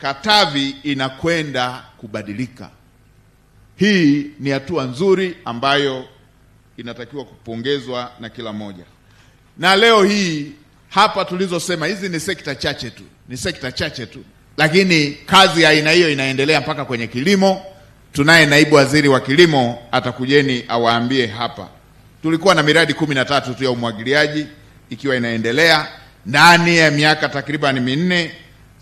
Katavi inakwenda kubadilika. Hii ni hatua nzuri ambayo inatakiwa kupongezwa na kila mmoja. Na leo hii hapa tulizosema hizi ni sekta chache tu, lakini kazi ya aina hiyo inaendelea mpaka kwenye kilimo. Tunaye naibu waziri wa kilimo, atakujeni awaambie hapa. Tulikuwa na miradi 13 tu ya umwagiliaji ikiwa inaendelea. Ndani ya miaka takriban minne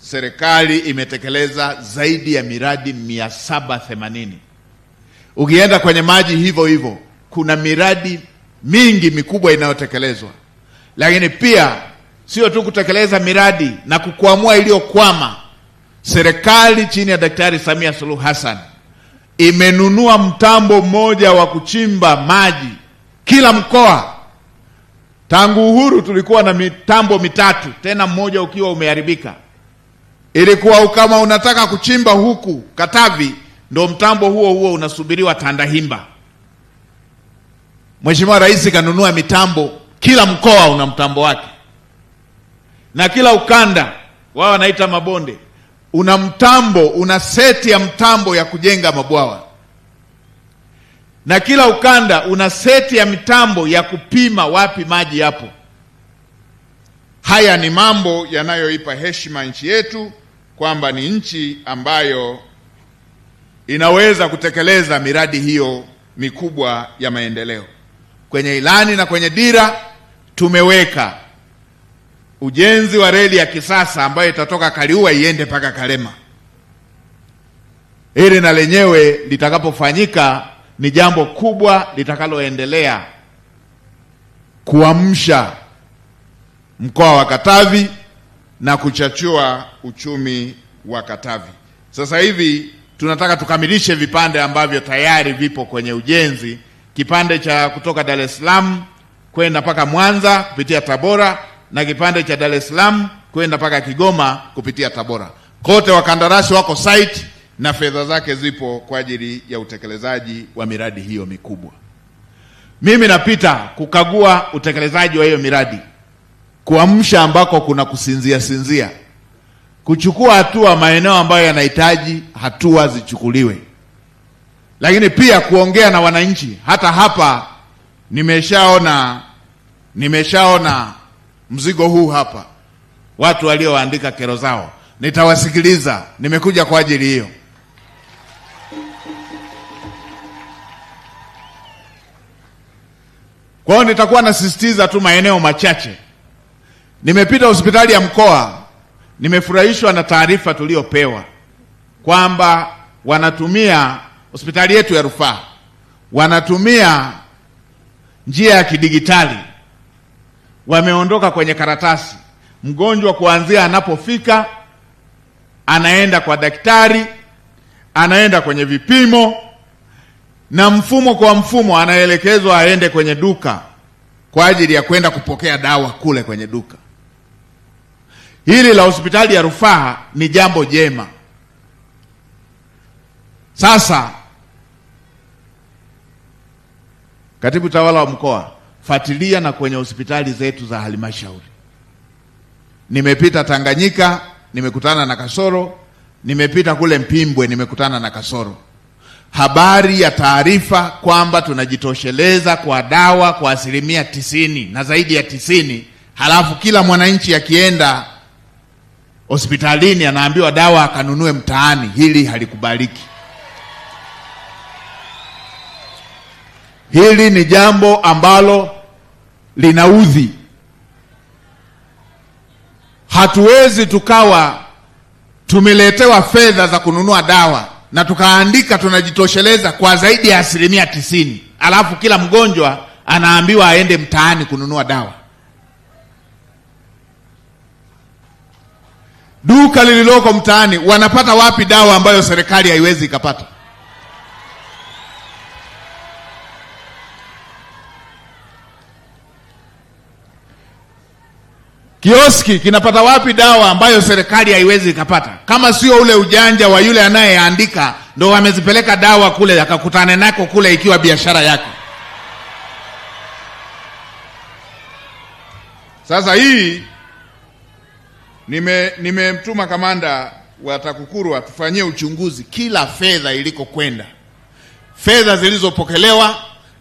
serikali imetekeleza zaidi ya miradi 780. Ukienda kwenye maji hivyo kuna miradi mingi mikubwa inayotekelezwa. Lakini pia sio tu kutekeleza miradi na kukwamua iliyokwama. Serikali chini ya Daktari Samia Suluhu Hassan imenunua mtambo mmoja wa kuchimba maji kila mkoa. Tangu uhuru tulikuwa na mitambo mitatu, tena mmoja ukiwa umeharibika. Ilikuwa kama unataka kuchimba huku Katavi, ndo mtambo huo unasubiriwa Tandahimba. Mheshimiwa Rais kanunua mitambo, kila mkoa una mtambo wake. Na kila ukanda, wao wanaita mabonde, una mtambo, una seti ya mtambo ya kujenga mabwawa. Na kila ukanda una seti ya mitambo ya kupima wapi maji yapo. Haya ni mambo yanayoipa heshima nchi yetu kwamba ni nchi ambayo inaweza kutekeleza miradi hiyo mikubwa ya maendeleo. Kwenye ilani na kwenye dira tumeweka ujenzi wa reli ya kisasa ambayo itatoka Kaliua iende mpaka Karema. Hili na lenyewe litakapofanyika ni jambo kubwa litakaloendelea kuamsha mkoa wa Katavi na kuchachua uchumi wa Katavi. Sasa hivi tunataka tukamilishe vipande ambavyo tayari vipo kwenye ujenzi. Kipande cha kutoka Dar es Salaam kwenda mpaka Mwanza kupitia Tabora, na kipande cha Dar es Salaam kwenda mpaka Kigoma kupitia Tabora. Kote wakandarasi wako site na fedha zake zipo kwa ajili ya utekelezaji wa miradi hiyo mikubwa. Mimi napita kukagua utekelezaji wa hiyo miradi, kuamsha ambako kuna kusinzia, kuchukua hatua maeneo ambayo yanahitaji hatua zichukuliwe, lakini pia kuongea na wananchi. Hata hapa nimeshaona mzigo huu hapa, watu walioandika kero zao, nitawasikiliza. Nimekuja kwa ajili hiyo. Kwa hiyo nitakuwa nasisitiza tu maeneo machache. Nimepita hospitali ya mkoa, nimefurahishwa na taarifa tuliopewa kwamba wanatumia hospitali yetu ya rufaa, wanatumia njia ya kidigitali. Wameondoka kwenye karatasi. Mgonjwa kuanzia anapofika anaenda kwa daktari, anaenda kwenye vipimo, na mfumo kwa mfumo anaelekezwa aende kwenye duka kwa ajili ya kwenda kupokea dawa kule kwenye duka. Hili la hospitali ya rufaa ni jambo jema. Sasa Katibu Tawala wa Mkoa, fuatilia na kwenye hospitali zetu za halmashauri. Nimepita Tanganyika, nimekutana na kasoro. Nimepita kule Mpimbwe, nimekutana na kasoro. Habari ya taarifa kwamba tunajitosheleza kwa dawa kwa 90% na zaidi ya 90%, halafu kila mwananchi akienda hospitalini anaambiwa dawa akanunue mtaani. Hili halikubaliki. Hili ni jambo ambalo linaudhi. Hatuwezi tukawa tumeletewa fedha za kununua dawa na tukaandika tunajitosheleza kwa zaidi ya 90%, alafu kila mgonjwa anaambiwa aende mtaani kununua dawa. Duka lililoko mtaani wanapata wapi dawa ambayo serikali haiwezi ikapata? Kioski kinapata wapi dawa ambayo serikali haiwezi ikapata? Kama sio ule ujanja wa yule anayeandika, ndo wamezipeleka dawa kule akakutane nako kule ikiwa biashara yake. Sasa hii nimemtuma kamanda wa TAKUKURU watufanyie uchunguzi kila fedha ilikokwenda, fedha zilizopokelewa,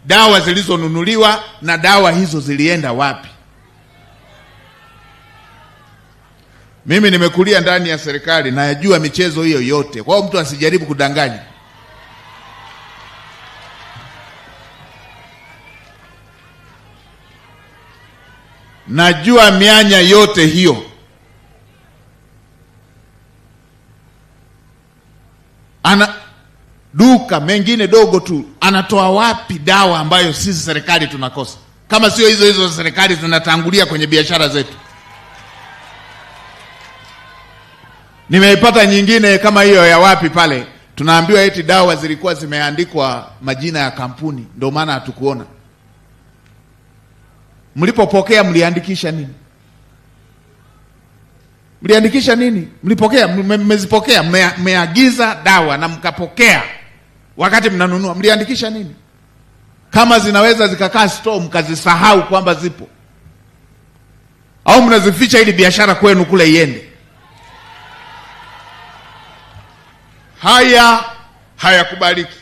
dawa zilizonunuliwa, na dawa hizo zilienda wapi. Mimi nimekulia ndani ya serikali na najua michezo hiyo yote, kwa hiyo mtu asijaribu kudanganya. Najua mianya yote hiyo. Ana duka mengine dogo tu, anatoa wapi dawa ambayo sisi serikali tunakosa, kama sio hizo hizo serikali zinatangulia kwenye biashara zetu? Nimeipata nyingine kama hiyo ya wapi pale, tunaambiwa eti dawa zilikuwa zimeandikwa majina ya kampuni, ndio maana hatukuona. Mlipopokea mliandikisha nini? Mliandikisha nini? Mlipokea, mmezipokea, mmeagiza dawa na mkapokea, wakati mnanunua mliandikisha nini? Kama zinaweza zikakaa store mkazisahau kwamba zipo, au mnazificha ili biashara kwenu kule iende? Haya hayakubaliki,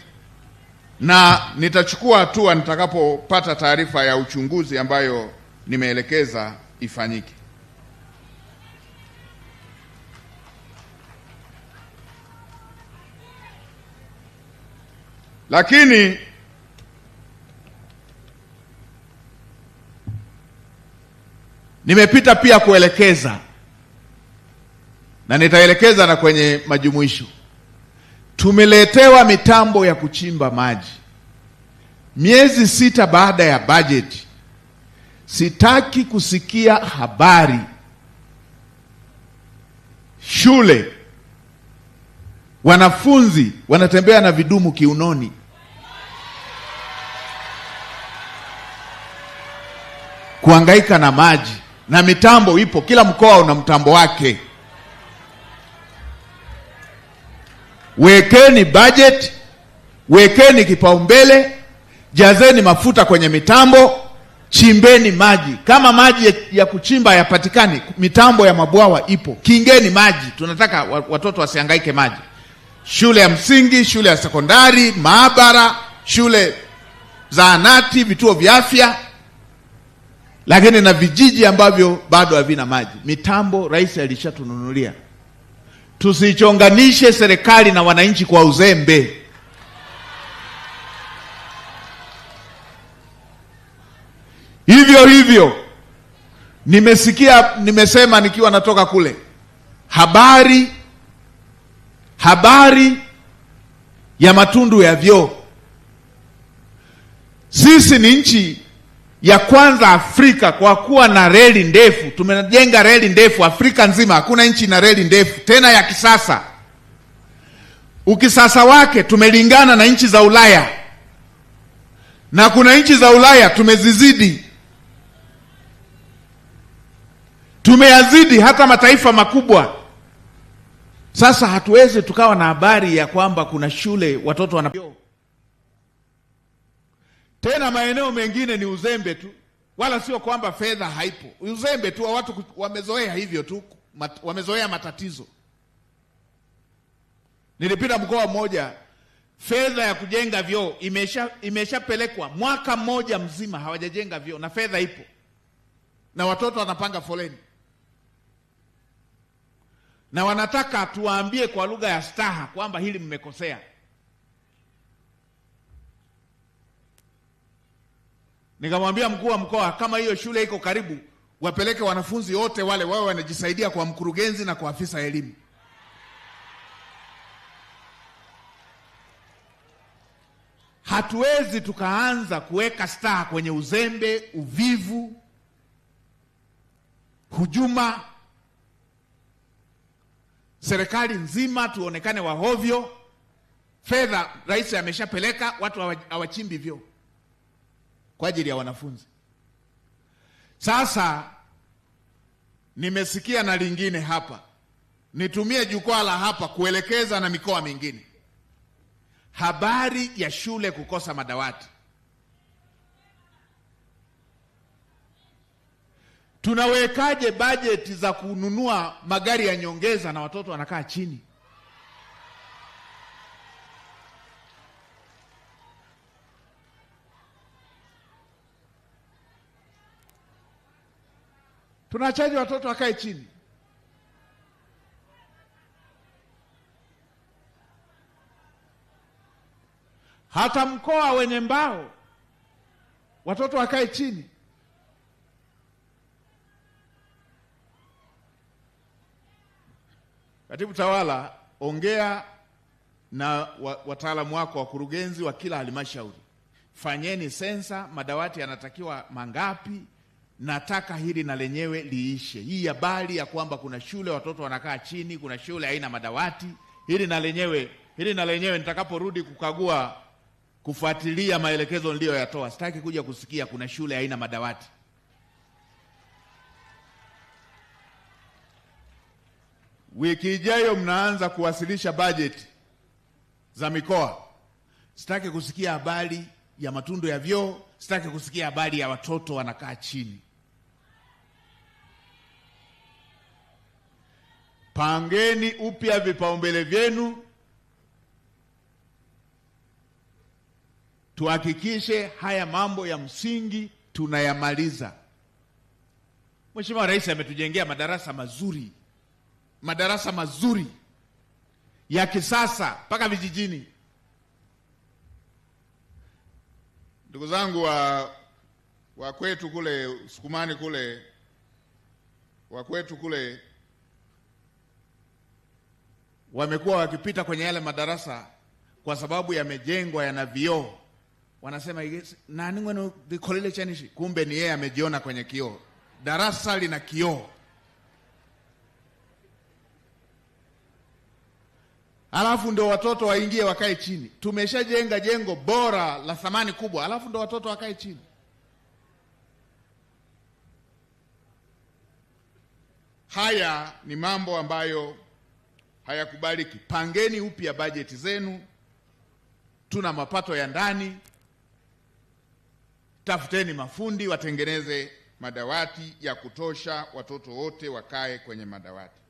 na nitachukua hatua nitakapopata taarifa ya uchunguzi ambayo nimeelekeza ifanyike. Lakini nimepita pia kuelekeza, na nitaelekeza na kwenye majumuisho. Tumeletewa mitambo ya kuchimba maji miezi 6 baada ya bajeti. Sitaki kusikia habari shule wanafunzi wanatembea na vidumu kiunoni. Kuhangaika na maji, na mitambo ipo, kila mkoa una mtambo wake. Wekeni budget, wekeni kipaumbele, jazeni mafuta kwenye mitambo, chimbeni maji. Kama maji ya kuchimba yapatikani, mitambo ya mabwawa ipo, kingeni maji. Tunataka watoto wasihangaike maji. Shule ya msingi, shule ya sekondari, maabara, shule zahanati, vituo vya afya, lakini na vijiji ambavyo bado havina maji. Mitambo rais alishatununulia. Tusichonganishe serikali na wananchi kwa uzembe. Hivyo hivyo nimesema nikiwa natoka kule, habari ya matundu ya vyoo. Sisi ni nchi ya kwanza Afrika kwa kuwa na reli ndefu. Tumejenga reli ndefu Afrika nzima, hakuna nchi na reli ndefu tena ya kisasa. Ukisasa wake tumelingana na nchi za Ulaya, na kuna nchi za Ulaya tumezizidi, tumeyazidi hata mataifa makubwa. Sasa hatuwezi tukawa na habari ya kwamba kuna shule watoto wana tena. Maeneo mengine ni uzembe tu, wala sio kwamba fedha haipo. Uzembe tu wa watu, wamezoea hivyo tu, wamezoea matatizo. Nilipita mkoa mmoja, fedha ya kujenga vyoo imeshapelekwa mwaka mmoja mzima hawajajenga vyoo, na fedha ipo, na watoto wanapanga foleni, na wanataka tuwaambie kwa lugha ya staha kwamba hili mmekosea. Nikamwambia mkuu wa mkoa, kama hiyo shule iko karibu, wapeleke wanafunzi wote wale wao wanajisaidia kwa mkurugenzi na kwa afisa elimu. Hatuwezi tukaanza kuweka staha kwenye uzembe, uvivu, hujuma. Serikali nzima tuonekane wahovyo. Fedha rais ameshapeleka, watu hawachimbi vyoo kwa ajili ya wanafunzi. Sasa nimesikia na lingine hapa, nitumie jukwaa la hapa kuelekeza na mikoa mingine. Habari ya shule kukosa madawati. Tunawekaje bajeti za kununua magari ya nyongeza na watoto wanakaa chini? Tunachaji watoto wakae chini. Hata mkoa wenye mbao watoto wakae chini. Katibu tawala, ongea na wataalamu wako, wakurugenzi wa kila halmashauri, fanyeni sensa, madawati yanatakiwa mangapi. Nataka hili na lenyewe liishe. Hii habari ya kwamba kuna shule watoto wanakaa chini, kuna shule haina madawati, hili na lenyewe nitakaporudi kukagua, kufuatilia maelekezo niliyoyatoa, sitaki kuja kusikia kuna shule haina madawati. Wiki ijayo mnaanza kuwasilisha bajeti za mikoa. Sitaki kusikia habari ya matundu ya vyoo, sitaki kusikia habari ya watoto wanakaa chini. Pangeni upya vipaumbele vyenu, tuhakikishe haya mambo ya msingi tunayamaliza. Mheshimiwa Rais ametujengea madarasa mazuri ya kisasa mpaka vijijini. Ndugu zangu wa kwetu kule Sukumani kule, wa kwetu kule wamekuwa wakipita kwenye yale madarasa kwa sababu yamejengwa yana vioo. Wanasema nani ngono vikolele chanishi, kumbe ni yeye amejiona kwenye kioo. Darasa lina kioo. Alafu ndo watoto waingie wakae chini. Tumeshajenga jengo bora la thamani kubwa, alafu ndo watoto wakae chini. Haya ni mambo ambayo hayakubaliki. Pangeni upya bajeti zenu. Tuna mapato ya ndani. Tafuteni mafundi watengeneze madawati ya kutosha, watoto wote wakae kwenye madawati.